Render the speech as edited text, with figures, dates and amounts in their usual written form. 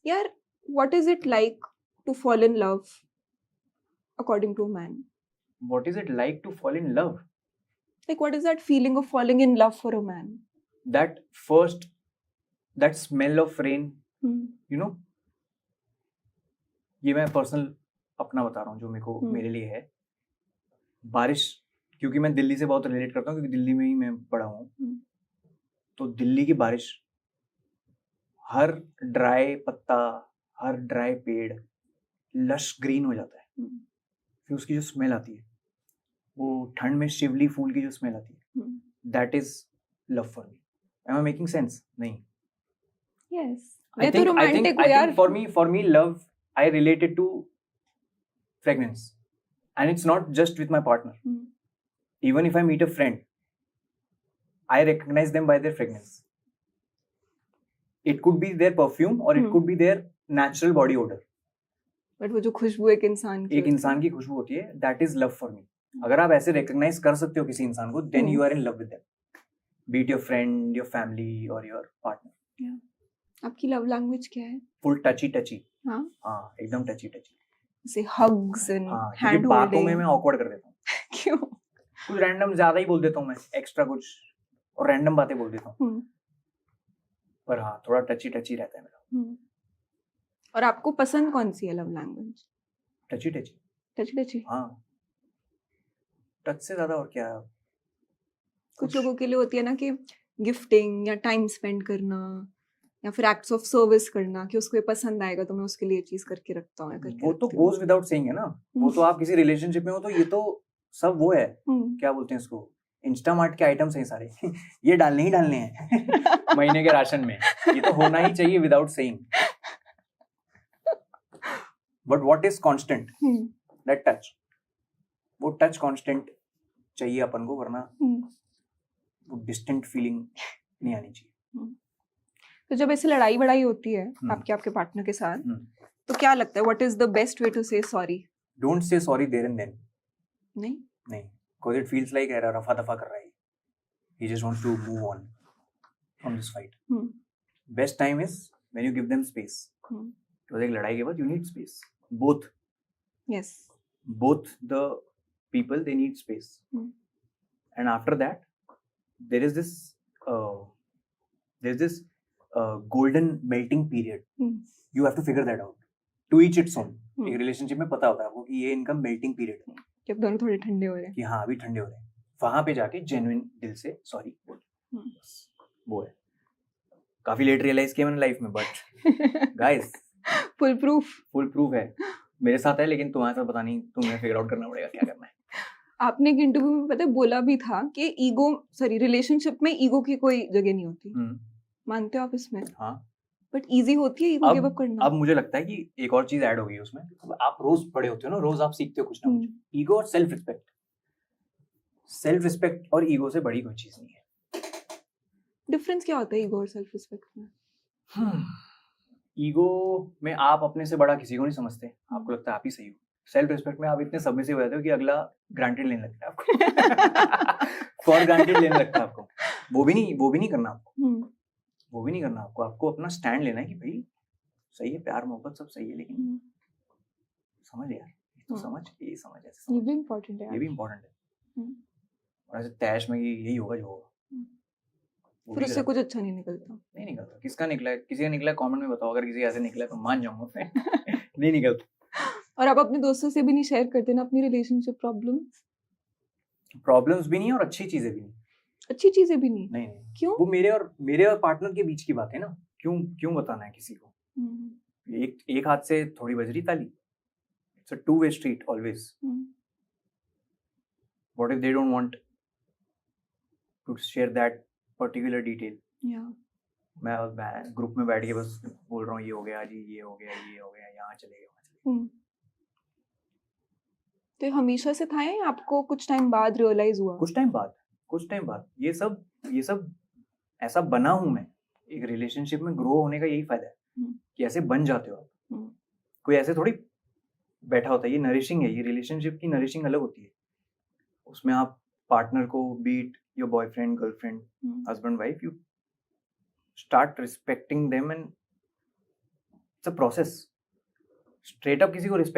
यार what is it like to fall in love according to a man? What is it like to fall in love? Like what is that feeling of falling in love for a man? That smell of rain, you know, ये मैं personal अपना बता रहा हूँ जो मेरे को मेरे लिए है। बारिश, क्योंकि मैं दिल्ली से बहुत रिलेट करता हूँ, क्योंकि दिल्ली में ही मैं पढ़ा हूँ। तो दिल्ली की बारिश, हर ड्राई पत्ता, हर ड्राई पेड़ लश ग्रीन हो जाता है। फिर उसकी जो स्मेल आती है, वो ठंड में शिवली फूल की जो स्मेल आती है, that is love for me. Am I making sense? नहीं। Yes. I think for me love, I relate it to fragrance, and it's not just with my partner. Even if I meet a friend, I recognize them by their fragrance. It could be their perfume or it could be their natural body odor. But वो जो खुशबू एक इंसान की खुशबू होती है, that is love for me. अगर आप ऐसे recognize कर सकते हो किसी इंसान को, then you are in love with them. Be it your friend, your family or your partner. Yeah. आपकी लव लैंग्वेज क्या है? फुल टची। हाँ, एकदम टची। जैसे हग्स एंड हैंड होल्डिंग। बातों में मैं ऑकवर्ड कर देता हूँ। क्यों? कुछ रैंडम ज्यादा ही बोल देता हूँ मैं, एक्स्ट्रा कुछ और रैंडम बातें बोल देता हूँ। पर हाँ, थोड़ा टची रहता है मेरा। और आपको पसंद कौन सी है लव लैंग्वेज? टची। हाँ, टच से ज्यादा और क्या? कुछ लोगों के लिए होती है ना कि गिफ्टिंग या टाइम स्पेंड करना या फिर एक्ट्स ऑफ सर्विस करना, कि उसको ये पसंद आएगा तो मैं उसके लिए चीज करके रखता हूँ या करके वो तो गोज विदाउट सेइंग है ना। वो तो आप किसी रिलेशनशिप में हो तो ये तो सब वो है, क्या बोलते हैं इसको, इंस्टामार्ट के आइटम्स हैं सारे। ये डालने हैं महीने के राशन में, ये तो होना ही चाहिए without saying. But what is constant? That touch. वो टच कांस्टेंट चाहिए अपन को, वरना वो डिस्टेंट फीलिंग नहीं आनी चाहिए। तो जब ऐसे लड़ाई बड़ाई होती है आपके पार्टनर के साथ, तो क्या लगता है what is the best way to say sorry? Don't say sorry there and then. नहीं, बिकॉज़ इट फील्स लाइक रफा दफा कर रहा है। He just wants to move on from this fight. Best time is when you give them space. तो एक लड़ाई के बाद you need space, both. Yes, both the people, they need space. And after that there is this golden melting period. You have to figure that out, to each its own. एक relationship में पता होता है आपको कि ये इनका melting period है, जब दोनों थोड़े ठंडे हो रहे हैं, कि हाँ अभी ठंडे हो रहे हैं, वहां पे जाके जेन्युइन दिल से सॉरी बोल। वो है, काफी लेट रियलाइज किया मैंने लाइफ में, बट गाइस फुल प्रूफ है मेरे साथ है, लेकिन तुम्हारे साथ पता नहीं, तुम्हें फिगर आउट करना पड़ेगा क्या करना है। आपने एक इंटरव्यू में पता है बोला भी था कि रिलेशनशिप में ईगो की कोई जगह नहीं होती। मानते हो आप इसमें? हाँ, बट इजी होती है ईगो गिव अप करना। अब मुझे लगता है कि एक और चीज ऐड हो गई उसमें। आप रोज बड़े होते हो ना, रोज आप सीखते हो कुछ ना कुछ। ईगो और सेल्फ रिस्पेक्ट और ईगो से बड़ी कोई चीज नहीं है। डिफरेंस क्या होता है ईगो और सेल्फ रिस्पेक्ट में? ईगो में आप अपने से बड़ा किसी को नहीं समझते, आपको लगता है आप ही सही हो। सेल्फ रिस्पेक्ट में आप इतने सबमिसिव हो जाते हो कि अगला ग्रांटेड लेने लगता है आपको। फॉर ग्रांटेड लेने लगता है आपको। वो भी नहीं करना आपको। वो भी नहीं करना आपको। आपको अपना स्टैंड लेना है कि भाई सही है, प्यार मोहब्बत सब सही है, लेकिन समझ यार, तो समझ, ये समझ, ऐसे समझ। ये भी इम्पोर्टेंट है। और ऐसे तैश में यही होगा जो होगा, फिर उससे कुछ अच्छा नहीं निकलता। किसका निकला है? किसी का निकला है कमेंट में बताओ। अगर किसी ऐसे निकला है तो मान जाऊंगा मैं। नहीं निकलता। और आप अपने दोस्तों से भी नहीं शेयर करते ना अपनी रिलेशनशिप प्रॉब्लम्स भी नहीं और अच्छी चीजें भी नहीं। नहीं। क्यों? वो मेरे और पार्टनर के बीच की बात है ना। क्यों बताना है किसी को? एक हाथ से थोड़ी बज रही ताली। It's a two way street always. What if they don't want to share that particular detail? मैं ग्रुप में बैठ के बस बोल रहा हूँ ये हो गया जी, ये हो गया, यहाँ चले गए। तो हमेशा से था या आपको कुछ टाइम बाद रियलाइज हुआ? कुछ टाइम बाद। ये सब ऐसा बना हूं मैं। एक रिलेशनशिप में ग्रो होने का यही फायदा है कि ऐसे बन जाते हो आप। कोई ऐसे थोड़ी बैठा होता है। ये नरिशिंग है। ये रिलेशनशिप की नरिशिंग अलग होती है। उसमें आप पार्टनर को, be it your boyfriend, girlfriend, husband, wife, you start respecting them and it's a process. Straight up किसी को रिस्पेक्ट